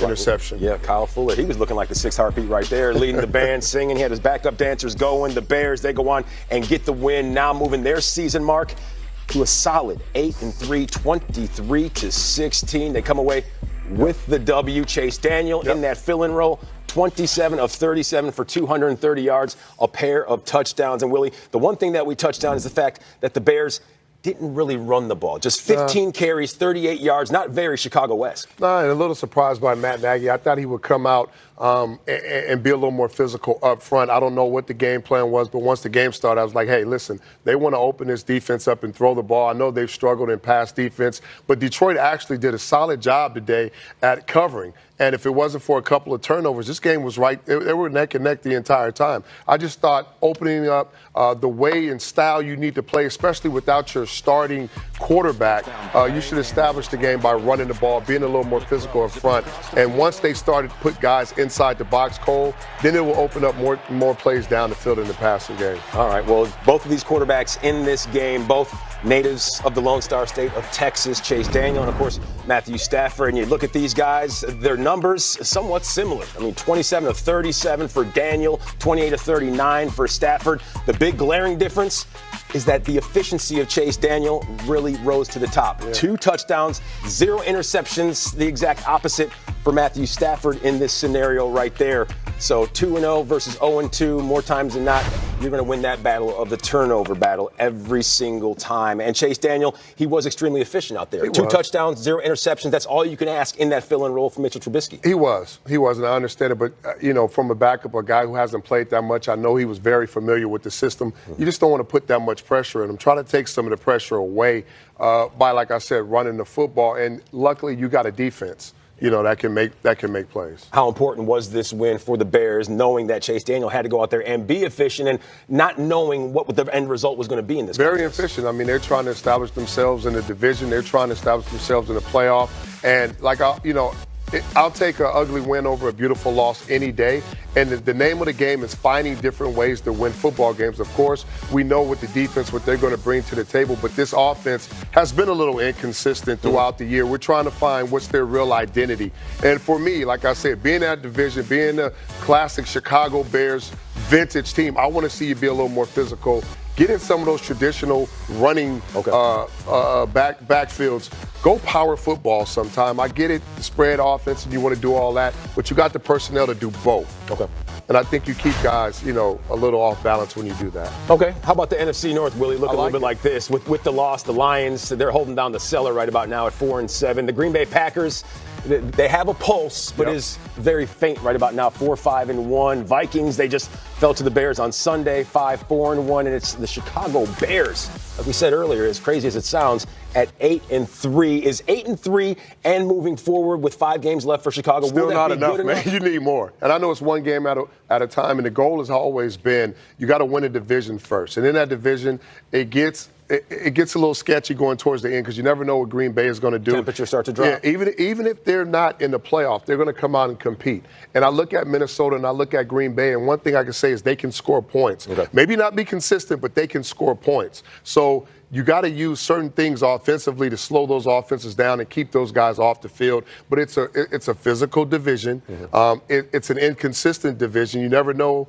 interception. Yeah, Kyle Fuller. He was looking like the sixth heartbeat right there, leading the band, singing. He had his backup dancers going. The Bears, they go on and get the win, now moving their season mark to a solid 8-3, 23-16. They come away with the W. Chase Daniel in that fill-in role, 27 of 37 for 230 yards, a pair of touchdowns. And, Willie, the one thing that we touched on is the fact that the Bears didn't really run the ball. Just 15 carries, 38 yards, not very Chicago-esque. No, and a little surprised by Matt Nagy. I thought he would come out and be a little more physical up front. I don't know what the game plan was, but once the game started, I was like, hey, listen, they want to open this defense up and throw the ball. I know they've struggled in pass defense, but Detroit actually did a solid job today at covering. And if it wasn't for a couple of turnovers, this game was right. They were neck and neck the entire time. I just thought opening up the way and style you need to play, especially without your starting quarterback, you should establish the game by running the ball, being a little more physical up front. And once they started to put guys inside the box cold, then it will open up more plays down the field in the passing game. All right, well, both of these quarterbacks in this game, both natives of the Lone Star State of Texas, Chase Daniel and, of course, Matthew Stafford. And you look at these guys, their numbers somewhat similar. I mean, 27 of 37 for Daniel, 28 of 39 for Stafford. The big glaring difference is that the efficiency of Chase Daniel really rose to the top. Yeah. 2 touchdowns, 0 interceptions, the exact opposite for Matthew Stafford in this scenario right there. So 2-0 versus 0-2, more times than not, you're going to win that battle of the turnover battle every single time. And Chase Daniel, he was extremely efficient out there. 2 touchdowns, 0 interceptions. That's all you can ask in that fill-in role for Mitchell Trubisky. He was, and I understand it. But, from a backup, a guy who hasn't played that much, I know he was very familiar with the system. You just don't want to put that much pressure in him. Try to take some of the pressure away by, like I said, running the football. And luckily, you got a defense that can make plays. How important was this win for the Bears, knowing that Chase Daniel had to go out there and be efficient and not knowing what the end result was going to be in this Very efficient. I mean, they're trying to establish themselves in the division. They're trying to establish themselves in the playoff. And, I'll take an ugly win over a beautiful loss any day. And the name of the game is finding different ways to win football games. Of course, we know with the defense what they're going to bring to the table, but this offense has been a little inconsistent throughout the year. We're trying to find what's their real identity. And for me, like I said, being that division, being the classic Chicago Bears vintage team, I want to see you be a little more physical. Get in some of those traditional running backfields. Go power football sometime. I get it, the spread offense, and you want to do all that, but you got the personnel to do both. Okay. And I think you keep guys, a little off balance when you do that. Okay. How about the NFC North, Willie? Look a little bit like this. With the loss, the Lions, they're holding down the cellar right about now at 4-7. The Green Bay Packers, they have a pulse, but is very faint right about now, 4-5-1. Vikings, they just fell to the Bears on Sunday, 5-4-1. And it's the Chicago Bears, like we said earlier, as crazy as it sounds, at 8-3. Is 8-3 and moving forward with 5 games left for Chicago? Still not enough, man. You need more. And I know it's one game at a time, and the goal has always been you got to win a division first. And in that division, it gets a little sketchy going towards the end because you never know what Green Bay is going to do. Temperatures start to drop. Yeah, even if they're not in the playoff, they're going to come out and compete. And I look at Minnesota and I look at Green Bay, and one thing I can say is they can score points. Okay. Maybe not be consistent, but they can score points. So you got to use certain things offensively to slow those offenses down and keep those guys off the field. But it's a physical division. Mm-hmm. It's an inconsistent division. You never know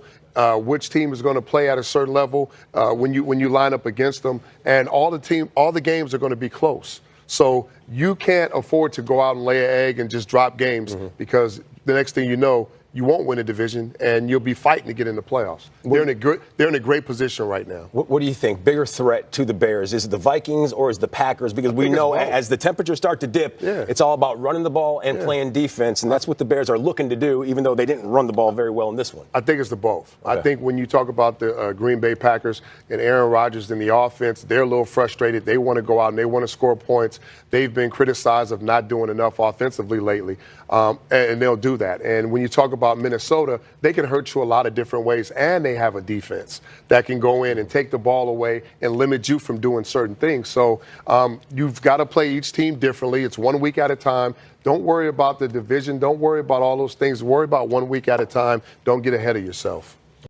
which team is going to play at a certain level when you line up against them. And all the games are going to be close. So you can't afford to go out and lay an egg and just drop games because the next thing you know, you won't win a division, and you'll be fighting to get in the playoffs. They're in a great position right now. What do you think? Bigger threat to the Bears? Is it the Vikings or is it the Packers? Because we know as the temperatures start to dip, it's all about running the ball and playing defense, and that's what the Bears are looking to do, even though they didn't run the ball very well in this one. I think it's the both. Okay. I think when you talk about the Green Bay Packers and Aaron Rodgers in the offense, they're a little frustrated. They want to go out and they want to score points. They've been criticized of not doing enough offensively lately, and they'll do that. And when you talk about Minnesota, they can hurt you a lot of different ways, and they have a defense that can go in and take the ball away and limit you from doing certain things. So you've got to play each team differently. It's 1 week at a time. Don't worry about the division. Don't worry about all those things. Worry about 1 week at a time. Don't get ahead of yourself.